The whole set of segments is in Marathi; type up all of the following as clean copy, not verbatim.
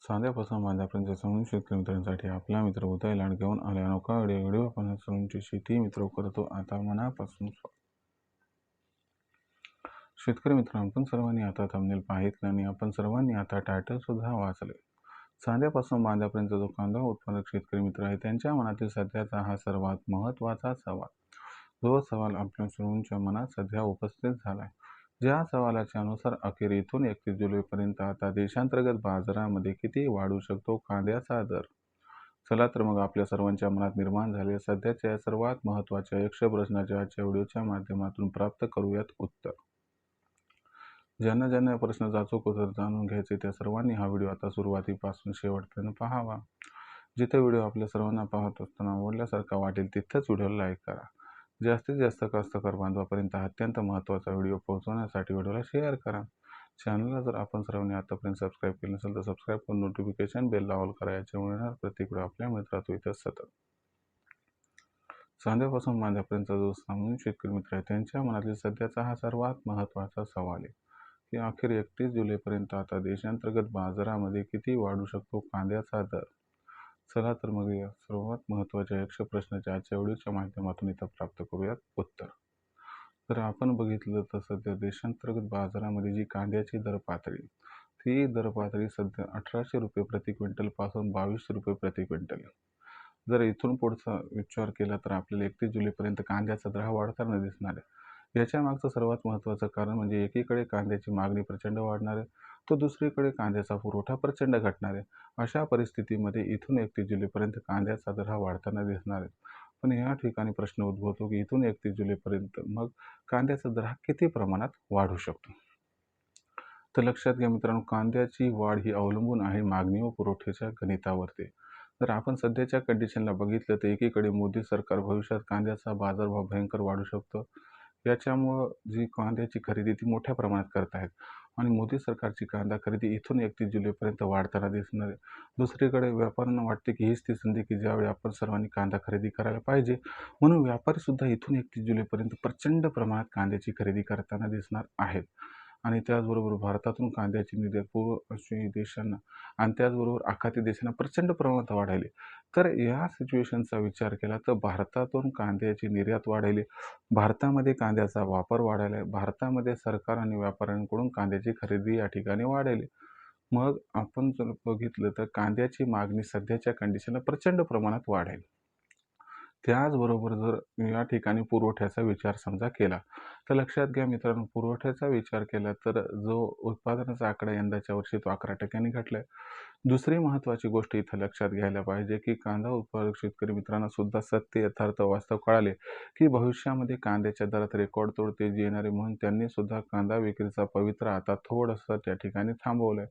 साध्यापासून बांध्यापर्यंत समूह शेतकरी मित्रांसाठी आपला मित्र उदय लाड घेऊन आल्या नौका व्हिडिओ आपण समूहची शेती मित्र करतो आता मनापासून शेतकरी मित्र आपण सर्वांनी आता थंबनेल पाहितलं आणि आपण सर्वांनी आता टायटल सुद्धा वाचले। साध्यापासून बांध्यापर्यंत जो कांदा उत्पादक शेतकरी मित्र आहे त्यांच्या मनातील सध्याचा हा सर्वात महत्त्वाचा सवाल, जो सवाल आपल्या सर्वांच्या मनात सध्या उपस्थित झाला आहे। ज्या सवालाच्या अनुसार अखेर इथून 31 जुलैपर्यंत आता देशांतर्गत बाजारामध्ये किती वाढू शकतो कांद्याचा दर। चला तर मग आपल्या सर्वांच्या मनात निर्माण झालेल्या सध्याच्या सर्वात महत्त्वाच्या 100 प्रश्नाच्या आजच्या व्हिडिओच्या माध्यमातून प्राप्त करूयात उत्तर। ज्यांना ज्यांना प्रश्नाचं अचूक उत्तर जाणून घ्यायचे त्या सर्वांनी हा व्हिडिओ आता सुरुवातीपासून शेवटपर्यंत पाहावा। जिथे व्हिडिओ आपल्या सर्वांना पाहत असताना आवडल्यासारखा वाटेल तिथेच व्हिडिओला लाईक करा। जास्तीत जास्त कास्तकार बांधवापर्यंत अत्यंत महत्त्वाचा व्हिडिओ पोहोचवण्यासाठी व्हिडिओला शेअर करा। चॅनलला जर आपण सर्वांनी आतापर्यंत सबस्क्राईब केलं नसेल तर सबस्क्राईब करून नोटिफिकेशन बेलला ऑल करा, याच्यामुळे येणार प्रत्येक व्हिडिओ आपल्या मित्रात इथं सतत। साध्यापासून बांध्यापर्यंतचा जो सामान्य शेतकरी मित्र आहे त्यांच्या मनातील सध्याचा हा सर्वात महत्त्वाचा सवाल आहे की अखेर 31 जुलैपर्यंत आता देशांतर्गत बाजारामध्ये किती वाढू शकतो कांद्याचा दर। चला तर मग या सर्वात महत्त्वाच्या 100 प्रश्नाच्या आजच्या व्हिडिओच्या माध्यमातून इथं प्राप्त करूयात उत्तर। तर आपण बघितलं तर सध्या देशांतर्गत बाजारामध्ये जी कांद्याची दर पातळी, ती दर पातळी सध्या 1800 रुपये प्रति क्विंटल पासून 2200 रुपये प्रति क्विंटल। जर इथून पुढचा विचार केला तर आपल्याला 31 जुलैपर्यंत कांद्याचा दर हा वाढताना दिसणार आहे। याच्या मागचं सर्वात महत्त्वाचं कारण म्हणजे एकीकडे कांद्याची मागणी प्रचंड वाढणार आहे, तर दुसरीकडे कांद्याचा पुरवठा प्रचंड घटणार आहे। अशा परिस्थितीमध्ये इथून 31 जुलैपर्यंत कांद्याचा दर हा वाढताना दिसणार आहे। पण या ठिकाणी प्रश्न उद्भवतो की इथून 31 जुलैपर्यंत मग कांद्याचा दर हा किती प्रमाणात वाढू शकतो। तर लक्षात घ्या मित्रांनो, कांद्याची वाढ ही अवलंबून आहे मागणी व पुरवठ्याच्या गणितावरती। जर आपण सध्याच्या कंडिशनला बघितलं तर एकीकडे मोदी सरकार भविष्यात कांद्याचा बाजारभाव भयंकर वाढू शकतो, याच्यामुळं जी कांद्याची खरेदी ती मोठ्या प्रमाणात करत आहेत आणि मोदी सरकारची कांदा खरेदी इथून 31 जुलैपर्यंत वाढताना दिसणार आहे। दुसरीकडे व्यापाऱ्यांना वाटते की हीच ती संधी की ज्यावेळी आपण सर्वांनी कांदा खरेदी करायला पाहिजे, म्हणून व्यापारीसुद्धा इथून 31 जुलैपर्यंत प्रचंड प्रमाणात कांद्याची खरेदी करताना दिसणार आहेत। आणि त्याचबरोबर भारतातून कांद्याची निर्यात पूर्व आशियाई देशांना आणि त्याचबरोबर आखाती देशांना प्रचंड प्रमाणात वाढायली। तर या सिच्युएशनचा विचार केला तर भारतातून कांद्याची निर्यात वाढायली, भारतामध्ये कांद्याचा वापर वाढायला आहे, भारतामध्ये सरकार आणि व्यापाऱ्यांकडून कांद्याची खरेदी या ठिकाणी वाढायली। मग आपण जर बघितलं तर कांद्याची मागणी सध्याच्या कंडिशनला प्रचंड प्रमाणात वाढेल। त्याचबरोबर जर या ठिकाणी पुरवठ्याचा विचार समजा केला तर लक्षात घ्या मित्रांनो, पुरवठ्याचा विचार केला तर जो उत्पादनाचा आकडा यंदाच्या वर्षी तो 11% घटला आहे। दुसरी महत्त्वाची गोष्ट इथं लक्षात घ्यायला पाहिजे की कांदा उत्पादक शेतकरी मित्रांना सुद्धा सत्य यथार्थ वास्तव कळाले की भविष्यामध्ये कांद्याच्या दरात रेकॉर्ड तोड तेजी येणार आहे, म्हणून त्यांनी सुद्धा कांदा विक्रीचा पवित्रा आता थोडंसं त्या ठिकाणी थांबवलंय।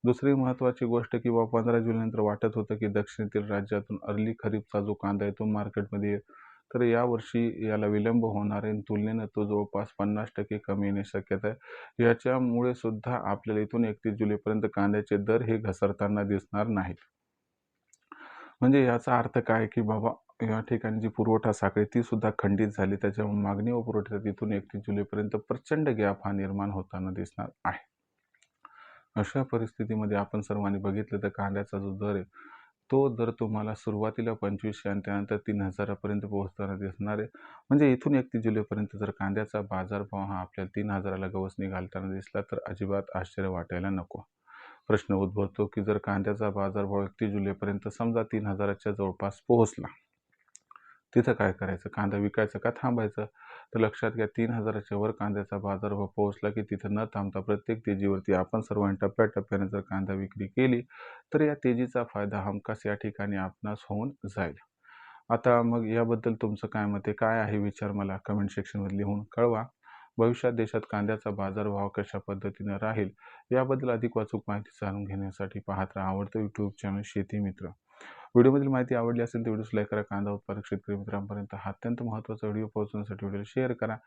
दुसरी महत्त्वाची गोष्ट की 15 जुलैनंतर वाटत होतं की दक्षिणेतील राज्यातून अर्ली खरीपचा जो कांदा आहे तो मार्केटमध्ये येईल, तर यावर्षी याला विलंब होणार आहे, तुलनेनं तो जवळपास 50% कमी येण्याची शक्यता आहे। याच्यामुळे सुद्धा आपल्याला इथून 31 जुलैपर्यंत कांद्याचे दर हे घसरताना दिसणार नाहीत। म्हणजे याचा अर्थ काय की बाबा या ठिकाणी जी पुरवठा साखळी ती सुद्धा खंडित झाली, त्याच्यामुळे मागणी व पुरवठ्यात इथून 31 जुलैपर्यंत प्रचंड गॅप हा निर्माण होताना दिसणार आहे। अशा परिस्थितीमध्ये आपण सर्वांनी बघितलं तर कांद्याचा जो दर आहे तो दर तुम्हाला सुरुवातीला 2500 आणि त्यानंतर 3000 पर्यंत पोहोचताना दिसणार आहे। म्हणजे इथून 31 जुलैपर्यंत जर कांद्याचा बाजारभाव हा आपल्याला 3000ला गवसणी घालताना दिसला तर अजिबात आश्चर्य वाटायला नको। प्रश्न उद्भवतो की जर कांद्याचा बाजारभाव 31 जुलैपर्यंत समजा 3000च्या जवळपास पोहोचला, तिथं काय करायचं? कांदा विकायचं का थांबायचं? तर लक्षात घ्या 3000च्या वर कांद्याचा बाजारभाव पोहोचला की तिथं न थांबता प्रत्येक तेजीवरती आपण सर्वांनी टप्प्याटप्प्याने जर कांदा विक्री केली तर या तेजीचा फायदा हमखास या ठिकाणी आपणास होऊन जाईल। आता मग याबद्दल तुमचं काय मत आहे, काय आहे विचार मला कमेंट सेक्शनमध्ये लिहून कळवा। भविष्यात देशात कांद्याचा बाजारभाव कशा पद्धतीने राहील याबद्दल अधिक अचूक माहिती जाणून घेण्यासाठी पाहत राहा आवडतं यूट्यूब चॅनल शेती मित्र। व्हिडिओमधील माहिती आवडली असेल तर व्हिडिओस लाईक करा, कांदा उत्पादक शेतकरी मित्रांपर्यंत हा अत्यंत महत्त्वाचा व्हिडिओ पोहोचवण्यासाठी व्हिडिओ शेअर करा,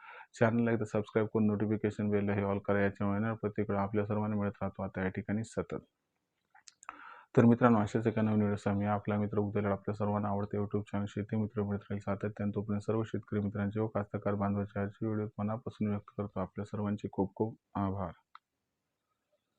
चॅनलला एकदा सबस्क्राईब करून नोटिफिकेशन बेलला हे ऑल करा, याच्यामुळे येणार प्रत्येक वेळा आपल्या सर्वांना मिळत राहतो आता या ठिकाणी सतत। तर मित्रांनो, अशाच एका नवीन व्हिडिओ मी आपला मित्र उदय आपल्या सर्वांना आवडते यूट्यूब चॅनल शेती मित्र मिळत राहील सातत्याने। तोपर्यंत सर्व शेतकरी मित्रांचे व कास्तकार बांधवांचे आजचे व्हिडिओ मनापासून व्यक्त करतो। आपल्या सर्वांचे खूप खूप आभार।